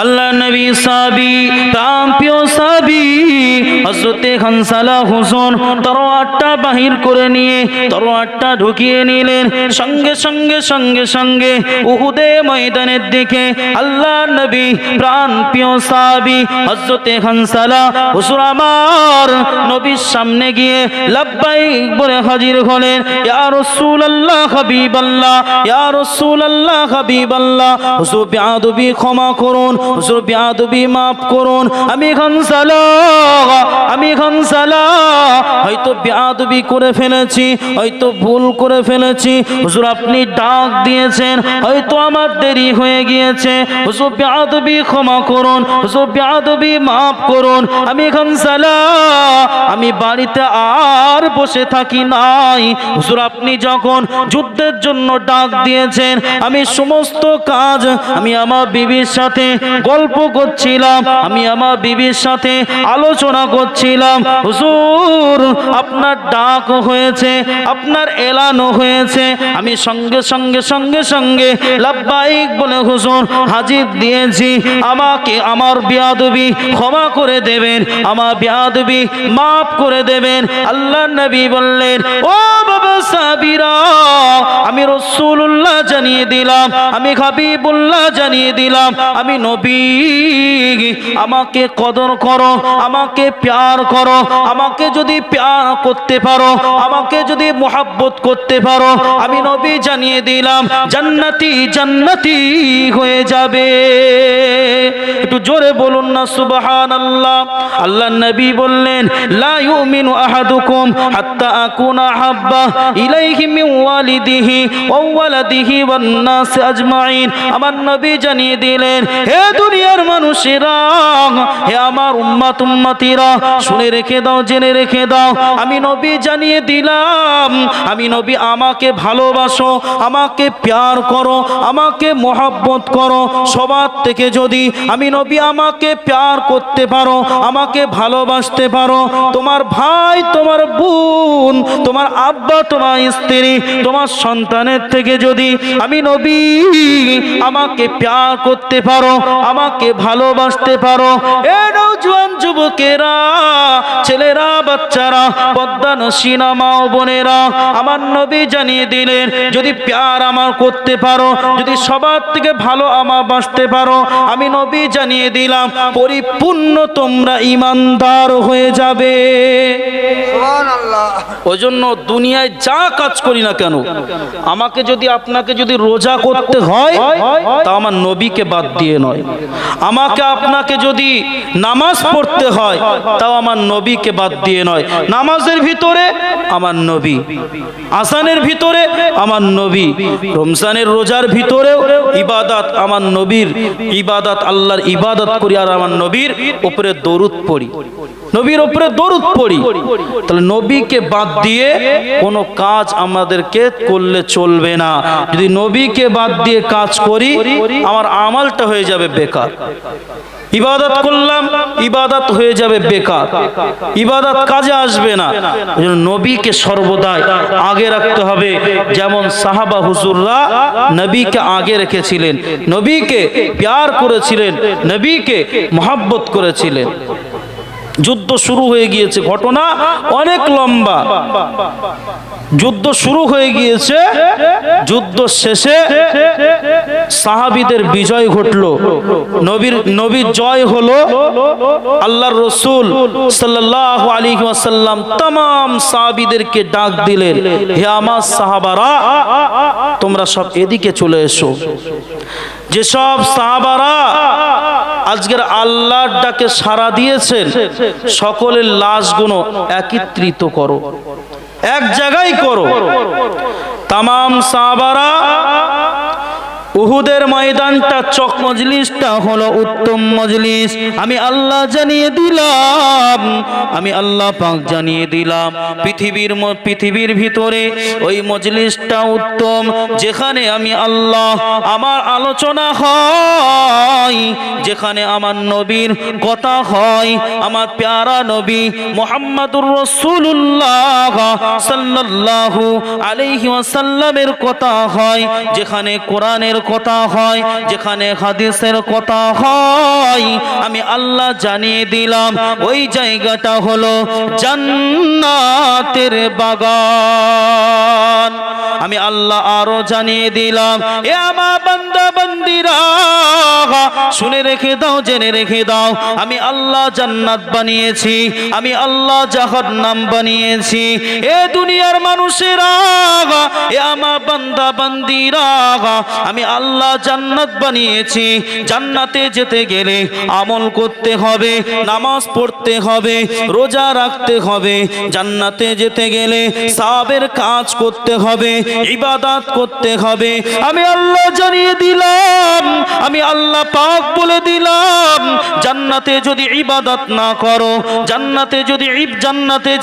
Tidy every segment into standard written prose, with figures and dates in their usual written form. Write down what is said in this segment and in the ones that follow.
আল্লাহ নবী সাহাবী প্রিয় সাহাবী হযরতে হানসালা হুজুর তরোয়ারটা বাহির করে নিয়ে তরোয়ারটা ঢুকিয়ে নিলেন। সঙ্গে সঙ্গে উহুদে ময়দানের দিকে আল্লাহ নবী প্রিয় সাহাবী হযরতে হানসালা হুজুর আমার নবীর সামনে গিয়ে লাব্বাইক বলে হাজির হলেন। ইয়া রাসূলুল্লাহ হাবিবাল্লাহ, ইয়া রাসূলুল্লাহ হাবিবাল্লাহ, হুজুর বিআদবি ক্ষমা করুন, হুজুর বিআদবি মাফ করুন। আমি খানসালা হয়তো বিআদবি করে ফেলেছি, হয়তো ভুল করে ফেলেছি। হুজুর আপনি ডাক দিয়েছেন, হয়তো আমার দেরি হয়ে গিয়েছে। হুজুর বিআদবি ক্ষমা করুন, হুজুর বিআদবি মাফ করুন। আমি খানসালা আমি বাড়িতে আর বসে থাকি নাই। হুজুর আপনি যখন যুদ্ধের জন্য ডাক দিয়েছেন, আমি সমস্ত কাজ আমি আমার বিবির সাথে গল্প করছিলাম, আমি আমার বিবির সাথে আলোচনা করছিলাম। হুজুর আপনার ডাক হয়েছে, আপনার এলানো হয়েছে। আমি সঙ্গে সঙ্গে লাব্বাইক বলে হুজুর হাজির দিয়েছি। আমাকে আমার বিয়াদবি ক্ষমা করে দেবেন, আমার বিয়াদবি মাফ করে দেবেন। আল্লাহ নবী বললেন, ও বাবা সাহাবীরা, আমি রাসূলুল্লাহ জানিয়ে দিলাম, আমি হাবিবুল্লাহ জানিয়ে দিলাম, আমি নবী। আমাকে কদর করো, আমাকে প্যার করো। আমাকে যদি প্যার করতে পারো, আমাকে যদি মোহাব্বত করতে পারো, আমি নবী জানিয়ে দিলাম জান্নাতি জান্নাতি হয়ে যাবে। একটু জোরে বলুন না সুবহানাল্লাহ। আল্লাহ নবী বললেন, লা ইউমিনু আহাদুকুম হাত্তা আকুনা হাব্বা ইলাইহি মিন ওয়ালিদিহি ওয়া ওয়ালাদিহি ওয়ান নাস আজমাইন। আমার নবী জানিয়ে দিলেন, হে দুনিয়ার মানুষেরা, হে আমার উম্মত উম্মতিরা, শুনে রেখে দাও, জেনে রেখে দাও। আমি নবী জানিয়ে দিলাম, আমি নবী আমাকে ভালোবাসো, আমাকে প্যার করো, আমাকে মোহাব্বত করো। সবার থেকে যদি আমি নবী আমাকে প্যার করতে পারো, আমাকে ভালোবাসতে পারো, তোমার ভাই, তোমার বোন, তোমার আব্বা, তোমার স্ত্রী, তোমার সন্তানের থেকে যদি আমি নবী আমাকে প্যার করতে পারো, আমাকে ভালোবাসতে পারো, এ নওজোয়ান যুবকেরা, ছেলেরা, বাচ্চারা, পদ্মানসীনা মা ও বোনেরা, আমার নবী জানিয়ে দিলেন, যদি প্যার আমার করতে পারো, যদি সবার থেকে ভালো আমার বাসতে পারো, আমি নবী জানিয়ে দিলাম পরিপূর্ণ তোমরা ঈমানদার হয়ে যাবে। সুবহানাল্লাহ। ওই জন্য দুনিয়ায় যা কাজ করি না কেন, আমাকে যদি আপনাকে যদি রোজা করতে হয়, তা আমার নবীকে বাদ দিয়ে নয়। আমাকে আপনাকে যদি নামাজ পড়তে হয়, তাও আমার নবীকে বাদ দিয়ে নয়। নামাজের ভিতরে আমার নবী, আসানের ভিতরে আমার নবী, রমজানের রোজার ভিতরেও ইবাদত আমার নবীর ইবাদত, আল্লাহর ইবাদত করি আর আমার নবীর উপরে দরুদ পড়ি, নবীর উপরে দরুদ পড়ি। তাহলে নবীকে বাদ দিয়ে কোনো কাজ আমাদেরকে করলে চলবে না। যদি নবীকে বাদ দিয়ে কাজ করি, আমার আমলটা হয়ে যাবে বেকার। ইবাদত করলাম, ইবাদত হয়ে যাবে বেকার, ইবাদত কাজে আসবে না। নবীকে সর্বদাই আগে রাখতে হবে। যেমন সাহাবা হুজুররা নবীকে আগে রেখেছিলেন, নবীকে প্যার করেছিলেন, নবীকে মহব্বত করেছিলেন। যুদ্ধ শুরু হয়ে গিয়েছে, ঘটনা অনেক লম্বা। যুদ্ধ শুরু হয়ে গিয়েছে, যুদ্ধ শেষে সাহাবীদের বিজয় ঘটলো, নবীর জয় হলো। আল্লাহর রাসূল সাল্লাল্লাহু আলাইহি ওয়াসাল্লাম तमाम সাহাবীদেরকে ডাক দিলেন, হে আমার সাহাবারা, তোমরা সব এদিকে চলে এসো। যেসব সাহাবারা আজকের আল্লাহর ডাকে সাড়া দিয়েছেন, সকলের লাশগুলো একত্রিত করো, এক জায়গায় করো। তামাম সাহাবারা, উহুদের ময়দানটা, চক মজলিসটা হলো উত্তম মজলিস। আমি আল্লাহ জানিয়ে দিলাম, আমি আল্লাহ পাক জানিয়ে দিলাম, পৃথিবীর ভিতরে ওই মজলিসটা উত্তম, যেখানে আমি আল্লাহ আমার আলোচনা হয়, যেখানে আমার নবীর কথা হয়, আমার প্যারা নবী মুহাম্মদুর রাসূলুল্লাহ সাল্লাল্লাহু আলাইহি ওয়াসাল্লামের কথা হয়, যেখানে কোরআনের কথা হয়, যেখানে হাদিসের কথা হয়, আমি আল্লাহ জানিয়ে দিলাম ওই জায়গাটা হলো জান্নাতের বাগান। আমি আল্লাহ আরো জানিয়ে দিলাম, এ আমার বান্দা বান্দিরা শুনে রেখে দাও, জেনে রেখে দাও, আমি আল্লাহ জান্নাত বানিয়েছি, আমি আল্লাহ জাহান্নাম বানিয়েছি। এ দুনিয়ার মানুষেরা, এ আমার বান্দা বান্দিরা, আমি আল্লাহ জান্নাত বানিয়েছি। জান্নাতে যেতে গেলে আমল করতে হবে, নামাজ পড়তে হবে, রোজা রাখতে হবে। জান্নাতে যেতে গেলে সাবের কাজ করতে হবে, ইবাদত করতে হবে। আমি আল্লাহ জানিয়ে দিলাম, আমি আল্লাহ পাক বলে দিলাম, জান্নাতে যদি ইবাদত না করো, জান্নাতে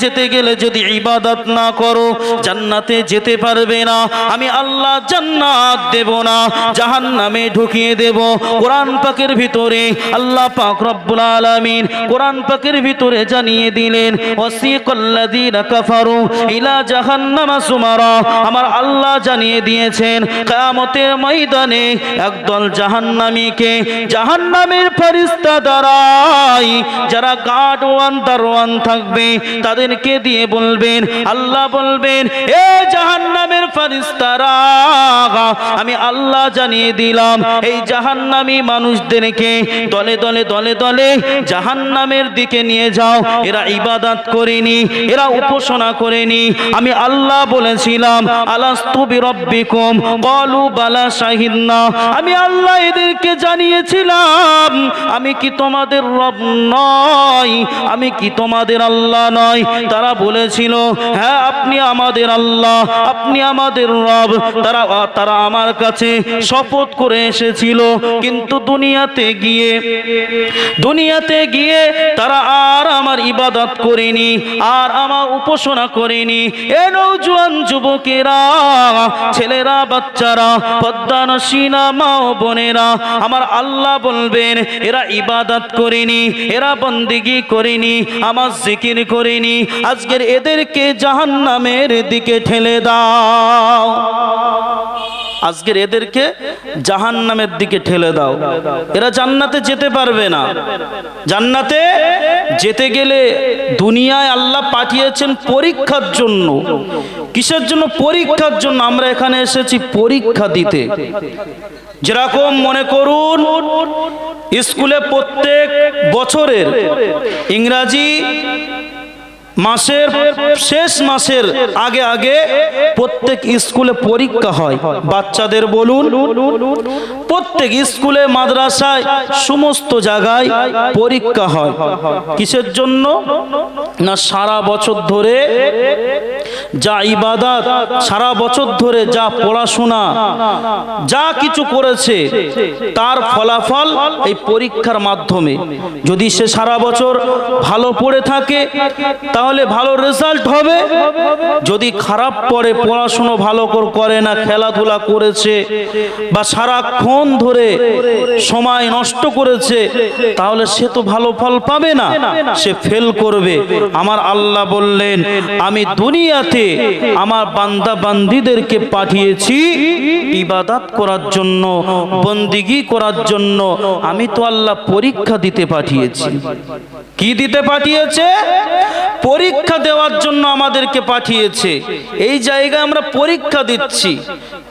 যেতে গেলে যদি ইবাদত না করো, জান্নাতে যেতে পারবে না। আমি আল্লাহ জান্নাত দেব না, জাহান্নামে ঢুকিয়ে দেব। কোরআন পাকের ভিতরে আল্লাহ পাক রব্বুল আলামিন কোরআন পাকের ভিতরে জানিয়ে দিলেন, ওয়াসিকাল্লাযীনা কাফারু ইলা জাহান্নামা সুমারা। আমার আল্লাহ জানিয়ে দিয়েছেন কিয়ামতের ময়দানে একদল জাহান্নামীকে জাহান্নামের ফেরেশতা দ্বারাই, যারা গার্ডওয়ান দারওয়ান থাকবে, তাদেরকে দিয়ে বলবেন, আল্লাহ বলবেন, এ জাহান্নামের ফেরেশতারা, আমি আল্লাহ জানিয়ে দিলাম এই জাহান্নামী মানুষদেরকে দলে দলে দলে দলে জাহান্নামের দিকে নিয়ে যাও। এরা ইবাদত করেনি, এরা উপাসনা করেনি। আমি আল্লাহ বলেছিলাম, আলাস্তু বিরাব্বিকুম ক্বালু বালা শাহিদনা। আমি আল্লাহ এদেরকে জানিয়েছিলাম, আমি কি তোমাদের রব নয়? আমি কি তোমাদের আল্লাহ নয়? তারা বলেছিল, হ্যাঁ আপনি আমাদের আল্লাহ, আপনি আমাদের রব। তারা আমার কাছে শপথ করে এসেছিল, কিন্তু দুনিয়াতে গিয়ে তারা আর আমার ইবাদত করেনি, আর আমার উপাসনা করেনি। এ নওজোয়ান যুবকেরা, ছেলেরা, বাচ্চারা, পদ্মানসীনা মা ও বোনেরা, আমার আল্লাহ বলবেন, এরা ইবাদত করেনি, এরা বন্দেগী করেনি, আমার জিকির করেনি। আজকের এদেরকে জাহান্নামের দিকে ঠেলে দাও, আজকের এদেরকে জাহান্নামের দিকে ঠেলে দাও। এরা জান্নাতে যেতে পারবে না। জান্নাতে যেতে গেলে দুনিয়ায় আল্লাহ পাঠিয়েছেন পরীক্ষার জন্য। কিসের জন্য? পরীক্ষার জন্য। আমরা এখানে এসেছি পরীক্ষা দিতে। যেরকম মনে করুন, স্কুলে প্রত্যেক বছরের ইংরাজি মাসের শেষ মাসের আগে আগে প্রত্যেক স্কুলে পরীক্ষা হয়। বাচ্চাদের বলুন, প্রত্যেক স্কুলে, মাদ্রাসায়, সমস্ত জায়গায় পরীক্ষা হয়। কিসের জন্য? না সারা বছর ধরে যা ইবাদত, সারা বছর ধরে যা পড়াশোনা, যা কিছু করেছে, তার ফলাফল এই পরীক্ষার মাধ্যমে। যদি সে সারা বছর ভালো পড়ে থাকে তাহলে ভালো রেজাল্ট হবে। যদি খারাপ পড়ে, পড়াশোনা ভালো করে না, খেলাধুলা করেছে বা সারাক্ষণ ধরে সময় নষ্ট করেছে, তাহলে সে তো ভালো ফল পাবে না, সে ফেল করবে। আমার আল্লাহ বললেন, আমি দুনিয়াতে আমার বান্দা বান্দীদেরকে পাঠিয়েছি ইবাদত করার জন্য, বন্দিগি করার জন্য। আমি তো আল্লাহ পরীক্ষা দিতে পাঠিয়েছি। কি দিতে পাঠিয়েছে? পরীক্ষা দেওয়ার জন্য আমাদেরকে পাঠিয়েছে। এই জায়গায় আমরা পরীক্ষা দিচ্ছি।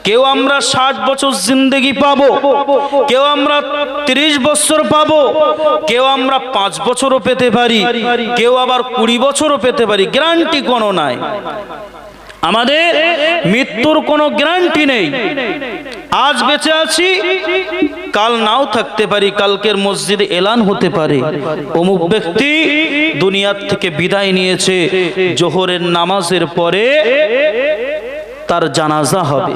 কেউ আমরা 60 বছর জিন্দেগি পাবো, কেউ আমরা 30 বছর পাবো, কেউ আমরা 5 বছরও পেতে পারি, কেউ আবার 20 বছরও পেতে পারি। গ্যারান্টি কোনো নাই। আমাদের মৃত্যুর কোনো গ্যারান্টি নেই। আজ বেঁচে আছি, কাল নাও থাকতে পারি। কালকের মসজিদে এলান হতে পারে, অমুক ব্যক্তি দুনিয়ার থেকে বিদায় নিয়েছে, জোহরের নামাজের পরে তার জানাজা হবে।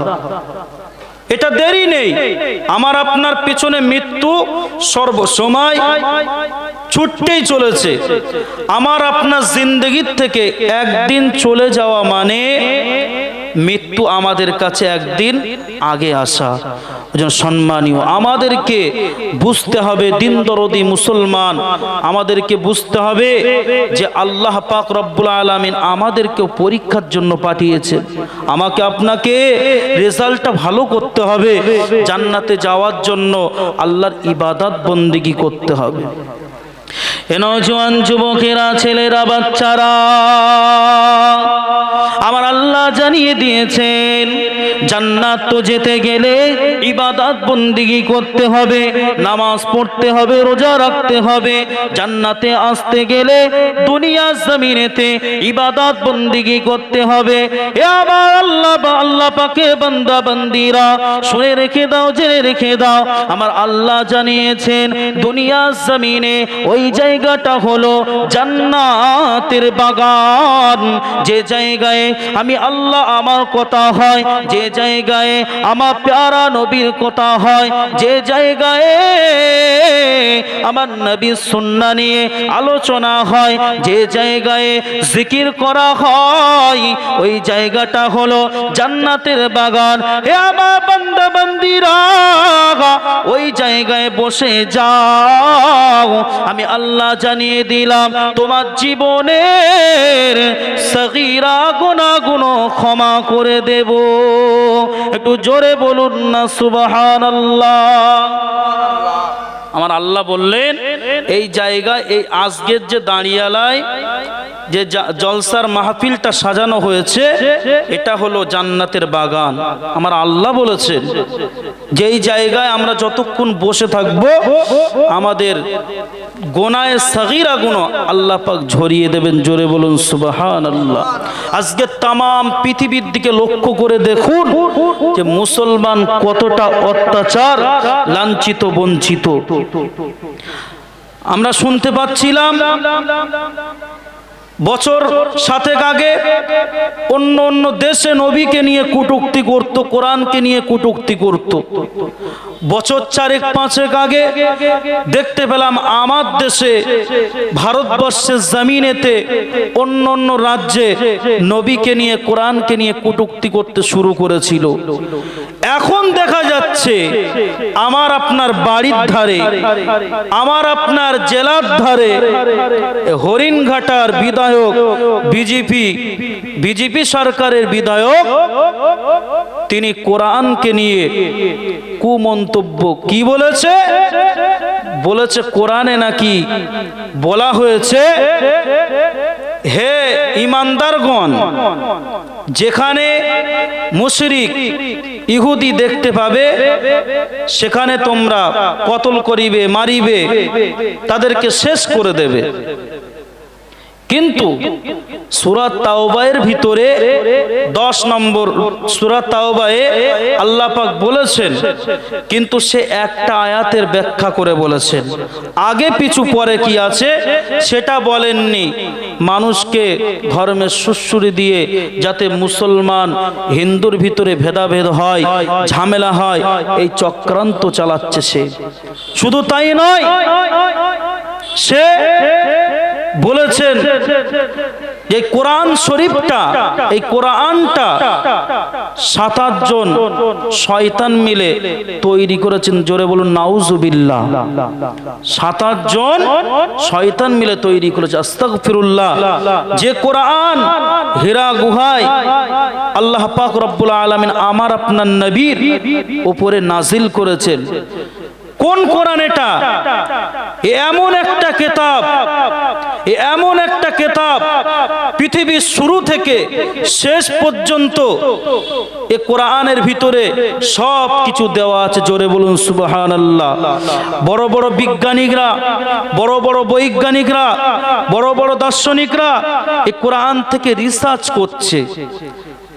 এটা দেরি নেই। আমার আপনার পেছনে মৃত্যু সর্বসময় ছুটতেই চলেছে। আমার আপনার জিন্দেগির থেকে একদিন চলে যাওয়া মানে মৃত্যু আমাদের কাছে একদিন আগে আসা। ওজন সম্মানীয়, আমাদেরকে বুঝতে হবে, দিন দরদি মুসলমান, আমাদেরকে বুঝতে হবে যে আল্লাহ পাক রব্বুল আলামিন আমাদেরকে পরীক্ষার জন্য পাঠিয়েছেন। আমাকে আপনাকে রেজাল্টটা ভালো করতে হবে, জান্নাতে যাওয়ার জন্য আল্লাহর ইবাদত বন্দেগী করতে হবে। এ নওজোয়ান যুবকেরা, ছেলেরা, বাচ্চারা, আমার আল্লাহ জানিয়ে দিয়েছেন জান্নাত তো যেতে গেলে ইবাদত বন্দেগী করতে হবে, নামাজ পড়তে হবে, রোজা রাখতে হবে। জান্নাতে আসতে গেলে দুনিয়া জমিনেতে ইবাদত বন্দেগী করতে হবে। এ আমার আল্লাহ পাকে বান্দা বান্দিরা, শুনে রেখে দাও, জেনে রেখে দাও, আমার আল্লাহ জানিয়েছেন দুনিয়া জমিনে ওই জায়গাটা হলো জান্নাতের বাগান। যে জায়গায় আমি আল্লাহ আমার কথা হয়, যে জায়গায় আমার প্যারা নবীর কথা হয়, যে জায়গায় আমার নবীর সুন্নাহ নিয়ে আলোচনা হয়, যে জায়গায় জিকির করা হয়, ওই জায়গাটা হলো জান্নাতের বাগান। হে আমার বান্দা বান্দিরা, ওই জায়গায় বসে যাও, আমি আল্লাহ জানিয়ে দিলাম তোমার জীবনের সগীরা গুনাহগুলো ক্ষমা করে দেব। একটু জোরে বলুন না সুবহানাল্লাহ। আমার আল্লাহ বললেন এই জায়গায়, এই আজকের যে দাঁড়িয়ালায় যে জলসার মাহফিলটা সাজানো হয়েছে, এটা হলো জান্নাতের বাগান। আমার আল্লাহ বলেছেন যে এই জায়গায় আমরা যতক্ষণ বসে থাকবো আমাদের গোনায় সগীরা গুনাহ আল্লাহ পাক ঝরিয়ে দেবেন। জোরে বলুন সুবহানাল্লাহ। আজকে তাম পৃথিবীর দিকে লক্ষ্য করে দেখুন যে মুসলমান কতটা অত্যাচার, লাঞ্ছিত, বঞ্চিত। আমরা শুনতে পাচ্ছিলাম বছর 7 আগে অন্য অন্য দেশে নবীকে নিয়ে কটূক্তি করত, কোরআনকে নিয়ে কটূক্তি করত। বছর 4-5 আগে দেখতে পেলাম আমার দেশে, ভারতবর্ষের জমিনেতে অন্য অন্য রাজ্যে নবীকে নিয়ে, কোরআনকে নিয়ে কটূক্তি করতে শুরু করেছিল। এখন দেখা যাচ্ছে আমার আপনার বাড়ির ধারে, আমার আপনার জেলার ধারে হরিণঘাটার বিধায়ক, বিজেপি সরকারের বিধায়ক, তিনি কোরআনকে নিয়ে কুমন্তব্য কি বলেছে? বলেছে কোরআনে নাকি বলা হয়েছে, হে ইমানদারগণ, যেখানে মুশরিক ইহুদি দেখতে পাবে সেখানে তোমরা কতল করিবে, মারিবে, তাদেরকে শেষ করে দেবে। কিন্তু সূরা তাওবায়ের ভিতরে 10 নম্বর সূরা তাওবায়ে আল্লাহ পাক বলেছেন, কিন্তু সে একটা আয়াতের ব্যাখ্যা করে বলেছেন, আগে পিছু পরে কি আছে সেটা বলেননি। মানুষকে ধর্মের সুশ্রুতি দিয়ে যাতে মুসলমান হিন্দুর ভিতরে ভেদাভেদ হয়, ঝামেলা হয়, এই চক্রান্ত চালাচ্ছে সে। শুধু তাই নয়, সে বলেছেন যে কোরআন শরীফটা, এই কোরআনটা 7-8 জন শয়তান মিলে তৈরি করেছেন। জোরে বলুন নাউজুবিল্লাহ। 7-8 জন শয়তান মিলে তৈরি করেছে। আস্তাগফিরুল্লাহ। যে কোরআন হীরা গুহায় আল্লাহ পাক রব্বুল আলামিন আমার আপনার নবীর উপরে নাজিল করেছেন, কোন কোরআন এটা? এমন একটা কিতাব, এমন একটা কিতাব পৃথিবীর শুরু থেকে শেষ পর্যন্ত এই কোরআনের ভিতরে সব কিছু দেওয়া আছে। জোরে বলুন সুবহানাল্লাহ। বড় বড় বিজ্ঞানীরা, বড় বড় বৈজ্ঞানিকরা, বড় বড় দার্শনিকরা এই কোরআন থেকে রিসার্চ করছে,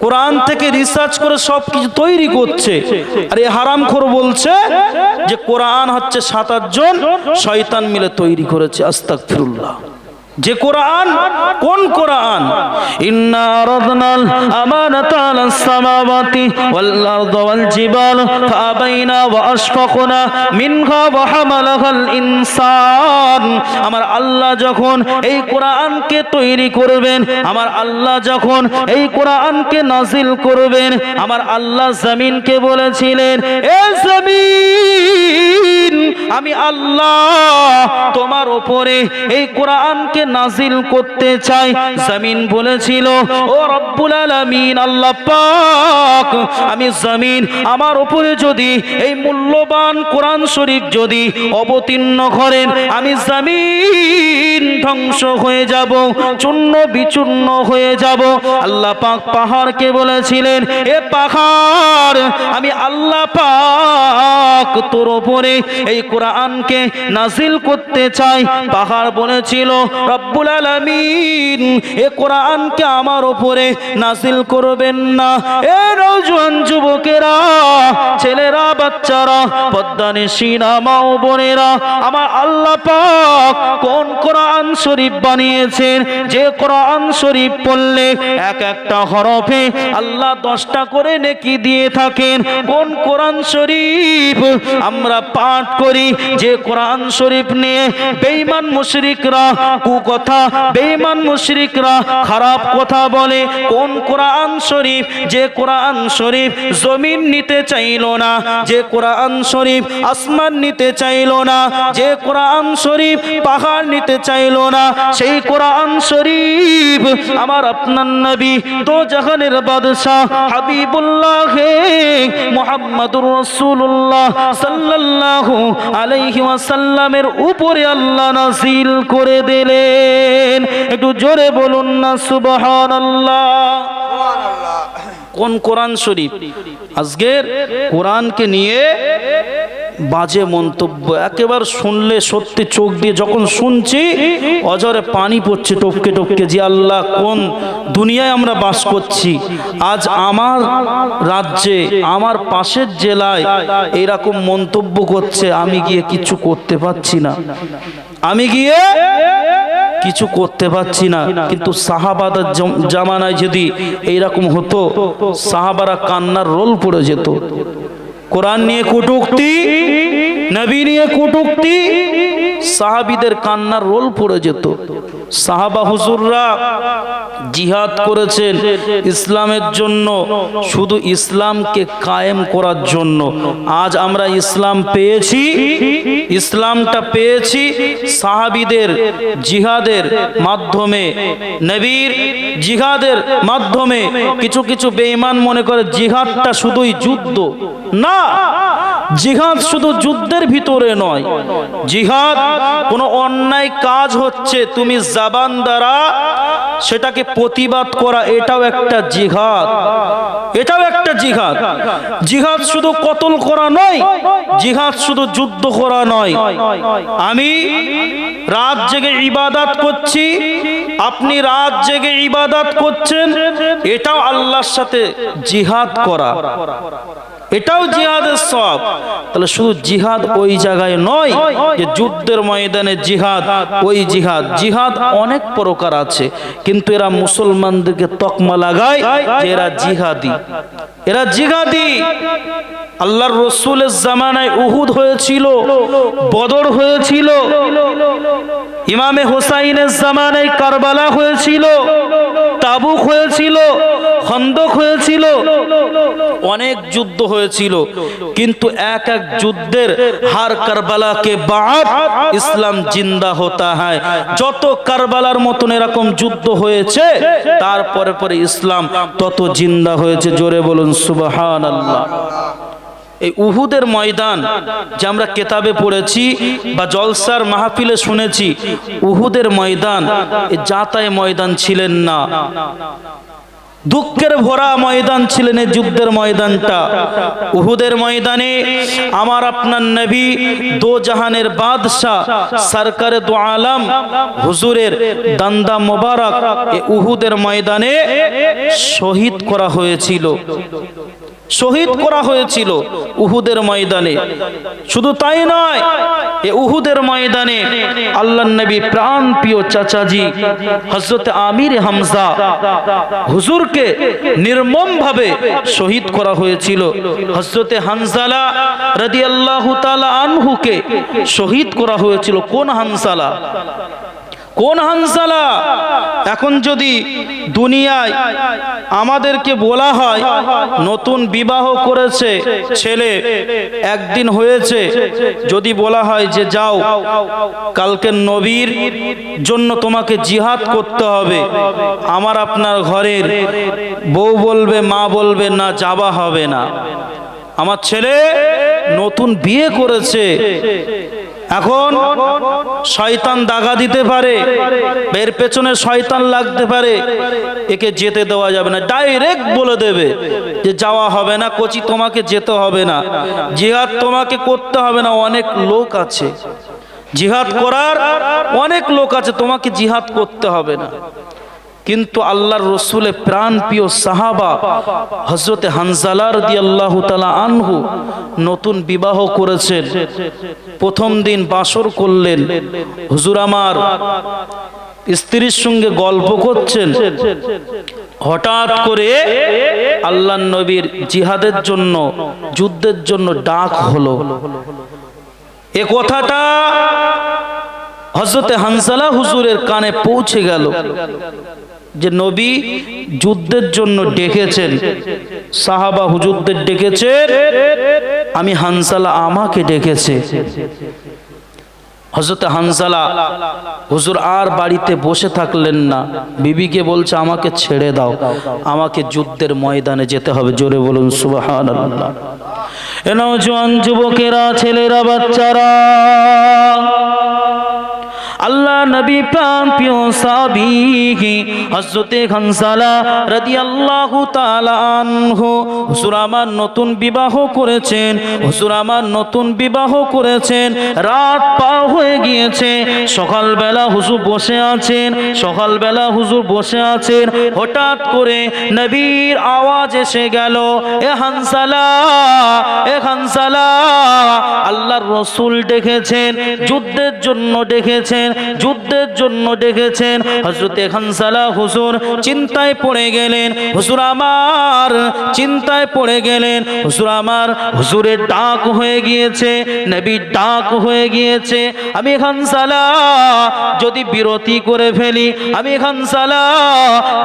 কোরআন থেকে রিসার্চ করে সব কিছু তৈরি করছে। আর এই হারামখোর বলছে যে কোরআন হচ্ছে 7-8 জন শয়তান মিলে তৈরি করেছে। আস্তাগফিরুল্লাহ। যে কোরআন, কোন কোরআন? ইন্না আরাদনাল আমানাতা আলাস সামাওয়াতি ওয়াল আরদি ওয়াল জিবাল ফাআবাইনা ওয়া আশফাকনা মিনহা ওয়া হামালাহাল ইনসান। আমার আল্লাহ যখন এই কোরআনকে তৈরি করবেন, আমার আল্লাহ যখন এই কোরআনকে নাজিল করবেন, আমার আল্লাহ জমিনকে বলেছিলেন, এ জমিন, আমি আল্লাহ তোমার উপরে এই কোরআনকে নাজিল করতে চাই। জমিন বলেছিল, ও রব্বুল আলামিন, আল্লাহ পাক, আমি জমিন আমার উপরে যদি এই মূল্যবান কোরআন শরীফ যদি অবতীর্ণ করেন, আমি জমিন ধ্বংস হয়ে যাব, চূর্ণ বিচূর্ণ হয়ে যাব। আল্লাহ পাক পাহাড়কে বলেছিলেন, এ পাহাড়, আমি আল্লাহ পাক তোর উপরে এই কোরআনকে নাজিল করতে চাই। পাহাড় বলেছিল, রব্বুল আলামিন, এ কোরআনকে আমার উপরে নাজিল করবেন না। এ নওজোয়ান যুবকেরা, ছেলেরা, বাচ্চারা, পদ্মানিশিনা মা ও বোনেরা, আমার আল্লাহ পাক কোন কোরআন শরীফ বানিয়েছেন, যে কোরআন শরীফ পড়লে এক একটা হরফে আল্লাহ 10টা করে নেকি দিয়ে থাকেন। কোন কোরআন শরীফ আমরা পাঠ করি, যে কোরআন শরীফ নিয়ে বেঈমান মুশরিকরা কুকথা, বেঈমান মুশরিকরা খারাপ কথা বলে। কোন কোরআন শরীফ, যে কোরআন শরীফ জমিন নিতে চাইল না, যে কোরআন শরীফ আসমান নিতে চাইল না, যে কোরআন শরীফ পাহাড় নিতে চাইল না, সেই কোরআন শরীফ আমার আপনার নবী দো জাহানের বাদশাহ হাবিবুল্লাহ মুহাম্মাদুর রাসূলুল্লাহ সাল্লাল্লাহু আলাইহি ওয়াসাল্লামের উপরে আল্লাহ নাযিল করে দিলেন। একটু জোরে বলুন না সুবহানাল্লাহ। কোন কোরআন শরীফ? আজকের কোরআনকে নিয়ে বাজে মন্তব্য একেবারে শুনলে সত্যি চোখ দিয়ে যখন শুনছি অজরে পানি পড়ছে টপকে টপকে, যে আল্লাহ, কোন দুনিয়ায় আমরা বাস করছি। আজ আমার রাজ্যে, আমার পাশের জেলায় এরকম মন্তব্য করছে, আমি গিয়ে কিছু করতে পারছি না, আমি গিয়ে কিছু করতে পারছি না। কিন্তু সাহাবাদের জামানায় যদি এইরকম হতো, সাহাবারা কান্নার রোল পড়ে যেত। কোরআন নিয়ে কটূক্তি, নবী নিয়ে কটূক্তি, সাহাবীদের কান্নার রোল পড়ে যেত। সাহাবা হুজুররা জিহাদ করেছেন ইসলামের জন্য, শুধু ইসলামকে কায়েম করার জন্য। আজ আমরা ইসলাম পেয়েছি, ইসলামটা পেয়েছি সাহাবীদের জিহাদের মাধ্যমে, নবীর জিহাদের মাধ্যমে। কিছু কিছু বেঈমান মনে করে জিহাদটা শুধুই যুদ্ধ। না, জিহাদ শুধু যুদ্ধের ভিতরে নয়। জিহাদ কোনো অন্যায় কাজ হচ্ছে, তুমি জবান দ্বারা সেটাকে প্রতিবাদ করা, এটাও একটা জিহাদ, এটাও একটা জিহাদ। জিহাদ শুধু কতল করা নয়, জিহাদ শুধু যুদ্ধ করা নয়। আমি রাত জেগে ইবাদত করছি, আপনি রাত জেগে ইবাদত করছেন, এটাও আল্লাহর সাথে জিহাদ করা, এটাও জিহাদের সওয়াব। তাহলে শুধু জিহাদ ওই জায়গায় নয় যে যুদ্ধের ময়দানে জিহাদ, ওই জিহাদ। জিহাদ অনেক প্রকার আছে, কিন্তু এরা মুসলমানদেরকে তকমা লাগায় যে এরা জিহাদি, এরা জিহাদি। আল্লাহর রাসূলের জামানায় উহুদ হয়েছিল, বদর হয়েছিল, ইমামে হোসাইনের জামানায় কারবালা হয়েছিল, তাবুক হয়েছিল, খন্দক হয়েছিল, অনেক যুদ্ধ হয়েছিল। কিন্তু এক এক যুদ্ধের হার কারবালা কে বাদ ইসলাম জিন্দা হতা হয়। যত কারবালার মতন এরকম যুদ্ধ হয়েছে, তারপরে পরে ইসলাম তত জিন্দা হয়েছে। জোরে বলুন সুবহানাল্লাহ। এই উহুদের ময়দান যে আমরা কেতাবে পড়েছি বা জলসার মাহফিলে শুনেছি, উহুদের ময়দান এই যাতায় ময়দান ছিলেন না, দুঃখের ভরা ময়দান ছিলেন এই যুদ্ধের ময়দানটা। উহুদের ময়দানে আমার আপনার নবী দো জাহানের বাদশাহ সরকারে দো আলম হুজুরের দান্দা মোবারক এই উহুদের ময়দানে শহীদ করা হয়েছিল। শহীদ করা হয়েছিল উহুদের ময়দানে। শুধু তাই নয়, এ উহুদের ময়দানে আল্লাহর নবী প্রাণ প্রিয় চাচাজি হযরত আমির হামজা হুজুরকে নির্মমভাবে শহীদ করা হয়েছিল। হযরত হানজালা রাদিয়াল্লাহু তাআলা আনহুকে শহীদ করা হয়েছিল। কোন হানজালা? কোন হানজালা? এখন যদি দুনিয়ায় আমাদেরকে বলা হয় নতুন বিবাহ করেছে ছেলে, একদিন হয়েছে, যদি বলা হয় যে যাও কালকে নবীর জন্য তোমাকে জিহাদ করতে হবে, আমার আপনার ঘরের বউ বলবে, মা বলবে না যাওয়া হবে না। আমার ছেলে নতুন বিয়ে করেছে, এখন শয়তান দাগা দিতে পারে, এর পেছনে শয়তান লাগতে পারে, একে যেতে দেওয়া যাবে না। ডাইরেক্ট বলে দেবে যে যাওয়া হবে না, কোচি তোমাকে যেতে হবে না, জিহাদ তোমাকে করতে হবে না। অনেক লোক আছে জিহাদ করার, অনেক লোক আছে, তোমাকে জিহাদ করতে হবে না। কিন্তু আল্লাহর রসুলের প্রাণ প্রিয় সাহাবা হযরত হানজালা রাদিয়াল্লাহু তাআলা আনহু নতুন বিবাহ করেছেন। প্রথম দিন বাসর করলেন, হুজুর আমার স্ত্রীর সঙ্গে গল্প করছেন, হঠাৎ করে আল্লাহর নবীর জিহাদের জন্য, যুদ্ধের জন্য ডাক হলো। এ কথাটা হযরত হানজালা হুজুরের কানে পৌঁছে গেল যে নবী যুদ্ধের জন্য ডেকেছেন, সাহাবা হুজুরদের ডেকেছেন, আমি হানজালা আমাকে ডেকেছে। হযরত হানজালা হুজুর আর বাড়িতে বসে থাকলেন না, বিবিকে বলছে আমাকে ছেড়ে দাও, আমাকে যুদ্ধের ময়দানে যেতে হবে। জোরে বলুন সুবহানাল্লাহ। এ নওজোয়ান যুবকেরা, ছেলেরা, বাচ্চারা, আল্লাহ নবী প্রাণ প্রিয় সাহাবী হযরত হানজালা রাদিয়াল্লাহু তাআলা আনহু হুজুর আমার নতুন বিবাহ করেছেন, হুজুর আমার নতুন বিবাহ করেছেন। রাত পার হয়ে গিয়েছে, সকালবেলা হুজুর বসে আছেন, সকালবেলা হুজুর বসে আছেন, হঠাৎ করে নবীর আওয়াজ এসে গেল, এ হানজালা, এ হানজালা, আল্লাহর রাসূল ডেকেছেন, যুদ্ধের জন্য ডেকেছেন, যুদ্ধের জন্য ডেকেছেন। হযরত হানজালা হুজুর চিন্তায় পড়ে গেলেন, হুজুর আমার চিন্তায় পড়ে গেলেন, হুজুর আমার হুজুরের ডাক হয়ে গিয়েছে, নবীর ডাক হয়ে গিয়েছে। আমি হানজালা যদি বিরতি করে ফেলি, আমি হানজালা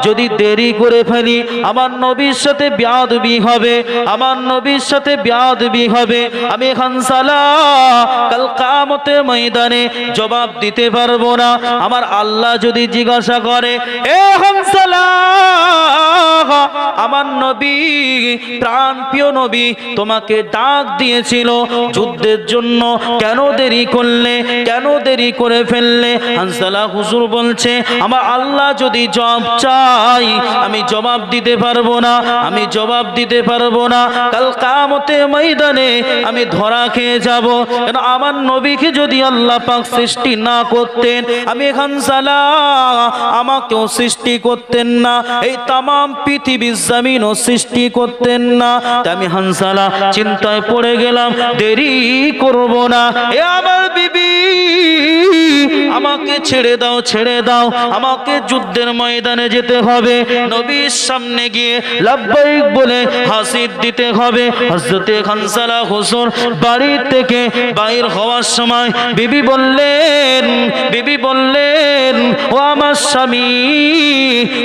যদি দেরি করে ফেলি, আমার নবীর সাথে বেয়াদবি হবে, আমার নবীর সাথে বেয়াদবি হবে। আমি হানজালা কাল কিয়ামতের ময়দানে জবাব দিতে পারবো না। আমার আল্লাহ যদি জিজ্ঞাসা করে, এ হানজালা, আমার নবী প্রাণ প্রিয় নবী তোমাকে ডাক দিয়েছিল যুদ্ধের জন্য, কেন দেরি করলে, কেন দেরি করে ফেললে? হানজালা হুজুর বলছে, আমার আল্লাহ যদি জবাব চাই আমি জবাব দিতে পারবো না, আমি জবাব দিতে পারবো না। কাল কিয়ামতের ময়দানে আমি ধরা খেয়ে যাব। কেন আমার নবীকে যদি আল্লাহ পাক সৃষ্টি না করতেন, আমি হানজালা আমাকেও সৃষ্টি করতেন না, এই তাম পৃথিবীর জমিনও সৃষ্টি করতেন না। আমি হানজালা চিন্তায় পড়ে গেলাম, দেরি করব না। এ আমার বিবি, আমাকে ছেড়ে দাও, ছেড়ে দাও, আমাকে যুদ্ধের ময়দানে যেতে হবে, নবীর সামনে গিয়ে লাব্বাইক বলে হাসির দিতে হবে। হযরত হানজালা হুজুর বাড়ি থেকে বাইর হওয়ার সময় বিবি বললেন, বিবি বললেন, ও আমার স্বামী,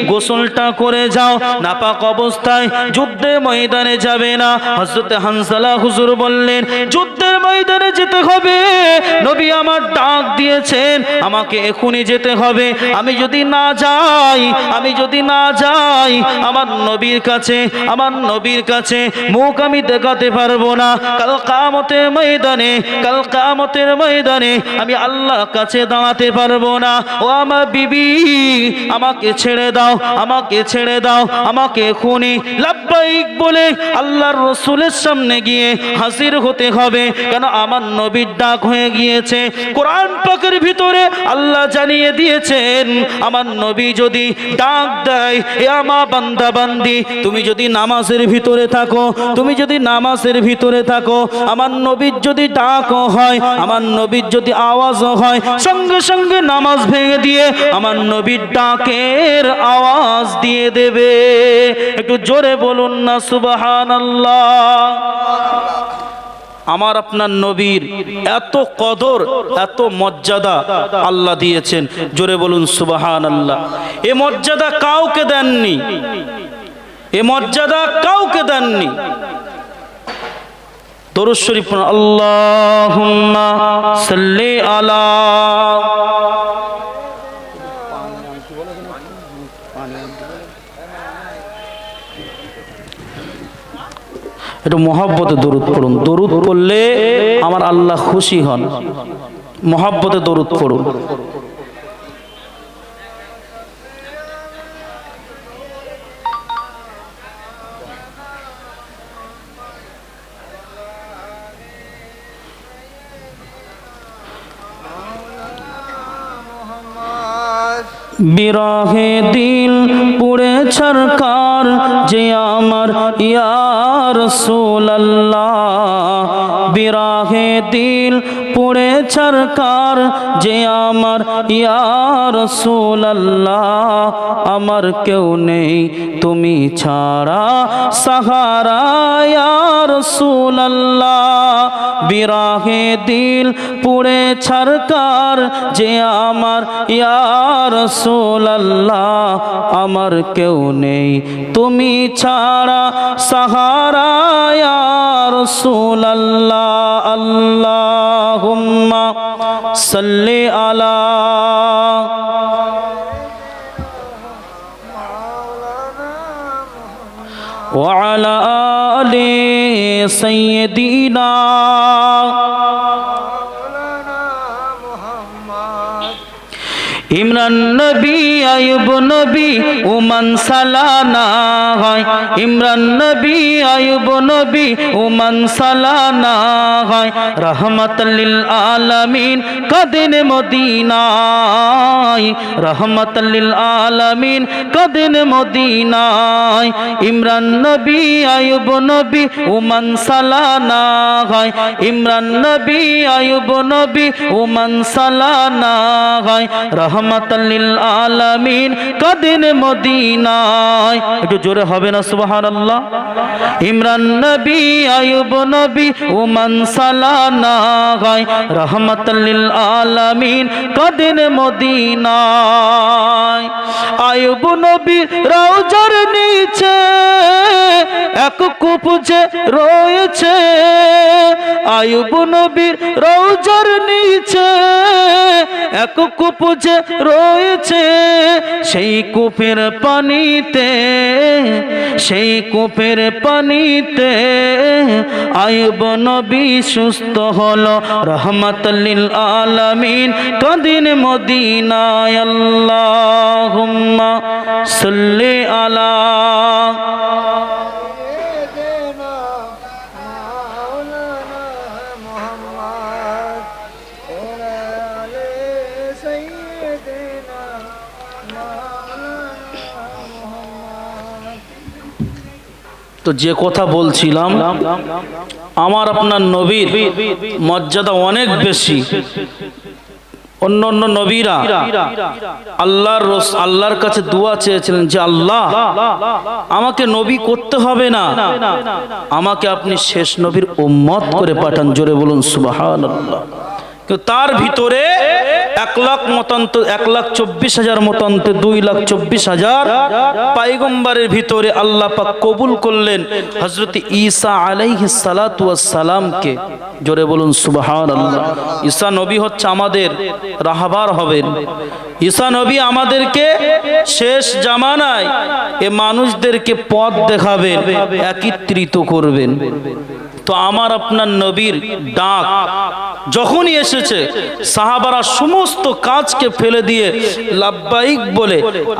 গোসলটা করে যাও, নাপাক অবস্থায় যুদ্ধের ময়দানে যাবে না। হযরত হানজালা হুজুর বললেন, যুদ্ধের ময়দানে যেতে হবে, নবী আমার ডাক দিয়েছেন, আমাকে এখনই যেতে হবে। আমি যদি না যাই, আমি যদি না যাই, আমার নবীর কাছে, আমার নবীর কাছে মুখ আমি দেখাতে পারবো না। কাল কিয়ামতের ময়দানে, কাল কিয়ামতের ময়দানে আমি আল্লাহর কাছে দাঁড়াতে পারবো না। ও উমামা বিবি আমাকে ছেড়ে দাও, আমাকে ছেড়ে দাও, আমাকে এখনই লাব্বাইক বলে আল্লাহর রাসূলের সামনে গিয়ে হাজির হতে হবে, কেন আমার নবীর ডাক হয়ে গিয়েছে। কোরআন পাকের ভিতরে আল্লাহ জানিয়ে দিয়েছেন আমার নবী যদি ডাক দেয়, এ আমার বান্দা বান্দি তুমি যদি নামাজের ভিতরে থাকো, তুমি যদি নামাজের ভিতরে থাকো, আমার নবীর যদি ডাকও হয়, আমার নবীর যদি আওয়াজও হয়, সঙ্গে সঙ্গে নামাজ ভেঙে দিয়ে আমার নবীর ডাকের আওয়াজ দিয়ে দেবে। একটু জোরে বলুন না সুবহানাল্লাহ। আমার আপনার নবীর এত কদর, এত মর্যাদা আল্লাহ দিয়েছেন, জোরে বলুন সুবহানাল্লাহ। এ মর্যাদা কাউকে দেননি, এ মর্যাদা কাউকে দেননি। দরুদ শরীফ পড়ুন, আল্লাহুম্মা সাল্লি আলা। একটু মহব্বতে দরুদ পড়ুন, দরুদ পড়লে আমার আল্লাহ খুশি হন। মহব্বতে দরুদ পড়ুন। বিরহে দিল পুড়ে ছরকার যে আমার ইয়া রাসূলুল্লাহ, বিরহে দিল পুড়ে ছরকার যে আমার ইয়া রাসূলুল্লাহ, আমার কেউ নেই তুমি ছাড়া সাহারা ইয়া রাসূলুল্লাহ, বিরহে দিল পুড়ে ছরকার যে আমার ইয়া রাসূলুল্লাহ, আমার কেউ নেই তুমি ছাড়া সাহারা ইয়া রাসূলুল্লাহ। আল্লাহুম্মা সাল্লি আলা ওয়া আলা আলি সাইয়্যিদিনা ইমরান নবী আয়ুব নবী উমান সালানা হয়, ইমরান নবী আয়ুব নবী উমান সালানা হয়, রহমাতাল লিল আলামিন কাদিন মদিনায়, রহমাতাল লিল আলামিন কাদিন মদিনায়, ইমরান নবী আয়ুব নবী উমান সালানা হয়, ইমরান নবী আয়ুব নবী উমান সালানা হয়, রহমাতাল লিল আলামিন কাদিন মদিনায়। একটু জোরে হবে না সুবহানাল্লাহ। ইমরান নবী আয়ুব নবী উমান সালানা হয়, রহমাতাল লিল আলামিন কাদিন মদিনায়। আয়ুব নবী রওজার নিচে এক কূপ যে রয়েছে, আয়ুব নবীর রওজার নিচে এক কূপ যে রয়েছে, সেই কূপের পানিতে, সেই কূপের পানিতে আয়ুব নবী সুস্থ হলো, রহমাতাল লিল আলামিন কাদিন মদিনায়। আল্লাহুম্মা সাল্লি আলা তো যে কথা বলছিলাম, আমার আপনার নবীর মর্যাদা অনেক বেশি। অন্য অন্য নবীরা আল্লাহর কাছে দোয়া চেয়েছিলেন যে আল্লাহ আমাকে নবী করতে হবে না, আমাকে আপনি শেষ নবীর উম্মত করে পাঠান। জোরে বলুন সুবহানাল্লাহ। তার ভিতরে 1,24,000 মতান্তরে 2,24,000 পয়গম্বরের ভিতরে আল্লাহ পাক কবুল করলেন হযরত ঈসা আলাইহিস সালাতু ওয়াস সালামকে। জোরে বলুন সুবহানাল্লাহ। ঈসা নবী হচ্ছে আমাদের রাহবার হবেন। ঈসা নবী আমাদেরকে শেষ জামানায় এ মানুষদেরকে পথ দেখাবেন, একত্রিত করবেন। তো আমার আপনার নবীর ডাক যখনই এসেছে, সাহাবারা সমস্ত কাজকে ফেলে দিয়ে লাব্বাইক বলে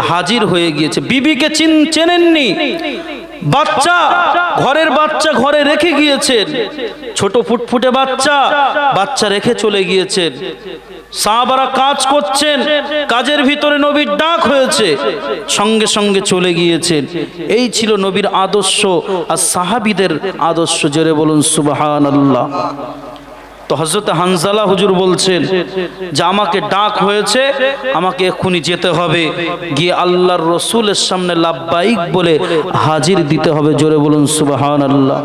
হাজির হয়ে গিয়েছে। বিবিকে চেনেননি, বাচ্চা, ঘরের বাচ্চা ঘরে রেখে গিয়েছেন, ছোট ফুটফুটে বাচ্চা রেখে চলে গিয়েছেন। সাহাবারা কাজ করছেন, কাজের ভিতরে নবীর ডাক হয়েছে, সঙ্গে সঙ্গে চলে গিয়েছেন। এই ছিল নবীর আদর্শ আর সাহাবীদের আদর্শ। জোরে বলুন সুবহানাল্লাহ। তো হযরত হানজালা হুজুর বলছেন যে আমাকে ডাক হয়েছে, আমাকে এক্ষুনি যেতে হবে, গিয়ে আল্লাহর রসুলের সামনে লাব্বাইক বলে হাজির দিতে হবে। জোরে বলুন সুবহানাল্লাহ।